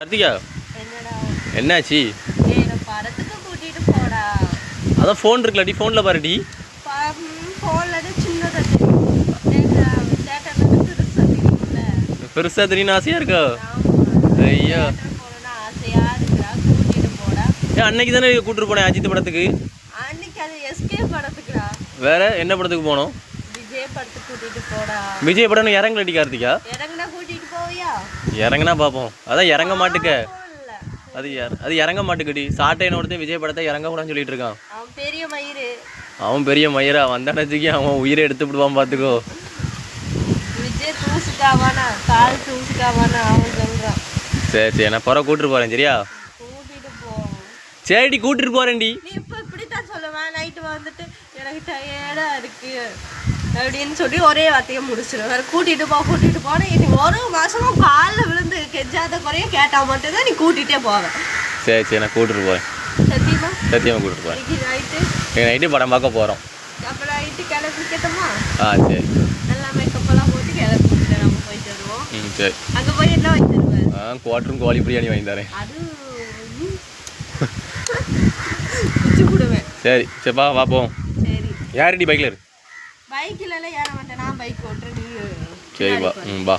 கார்த்திகா என்னடா என்னாச்சு? என்ன படத்துக்கு கூட்டிட்டு போடா. அதான் ஃபோன் இருக்குல்லடி, ஃபோனில் பாருடி. ஃபோன்ல சின்னதா தெரியும், பெருசா தெரியும் ஆசையா இருக்கா? ஐயோ போனா ஆசையா இருக்குடா, கூட்டிட்டு போடா. ஏன் அன்னைக்கு தானே கூட்டிட்டு போனேன் அஜித் படத்துக்கு. அன்னைக்கு அது எஸ்கே படத்துக்குடா. வேற என்ன படத்துக்கு போனோம்? விஜய் படத்துக்கு கூட்டிட்டு போடா. விஜய் படம் இறங்கலடி கார்த்திகா. இறங்குனா கூட்டிட்டு போவியா? இறங்குனா பார்ப்போம். அதான் இறங்க மாட்டுக்க. அது இறங்க மாட்டுக்கடி. சாட்டையன் ஒருத்தன் விஜய் படத்தை இறங்க கூடாதுன்னு சொல்லிட்டு இருக்கான். அவன் பெரிய மயிறு. அவன் பெரிய மயிரா வந்தானச்சுக்கு அவன் உயிரை எடுத்து விடுவான் பார்த்துக்கோ. விஜய் தூசுக்காவானா, கால் தூசுக்காவானா அவன் சொல்றான். சரி சரி, நான் பிற கூட்டிட்டு போறேன் சரியா? கூட்டிட்டு போ. சரிடி கூட்டிட்டு போறேன்டி. நீ இப்போ இப்படித்தான் சொல்லுவேன். நைட்டு வந்துட்டு எனக்கு டயர்டா இருக்கு அப்படின்னு சொல்லி ஒரே வார்த்தையை முடிச்சிடுவேன். கூட்டிட்டு போன நீ ஒரு மாசமா காலில் விழுந்து கெஞ்சாத குறைய கேட்டா மட்டும்தான் நீ கூட்டிகிட்டே போவேன். சரி சரி, நான் கூட்டிட்டு போறேன். சத்தியமா கூட்டிட்டு போறேன். நைட்டு படம் பார்க்க போறோம். அப்போ நைட்டு கிளம்பிக்கிட்டோமா? சரி. நல்லா மேக்கப்பெல்லாம் போட்டு கிளம்பிக்கிட்டு நம்ம போயிட்டு வருவோம். சரி. அங்கே போய் என்ன வாங்கி தருவேன்? குவாட்டரும் கோழி பிரியாணி வாங்கி தரேன். அது குச்சி விடுவேன். சரி சரிப்பா பார்ப்போம். சரி. யாருடி பைக்கில் இருக்கு? பைக்கில் எல்லாம் ஏற மாட்டேன், நான் பைக் ஓட்டுறேன். நீ சரிப்பா. பா.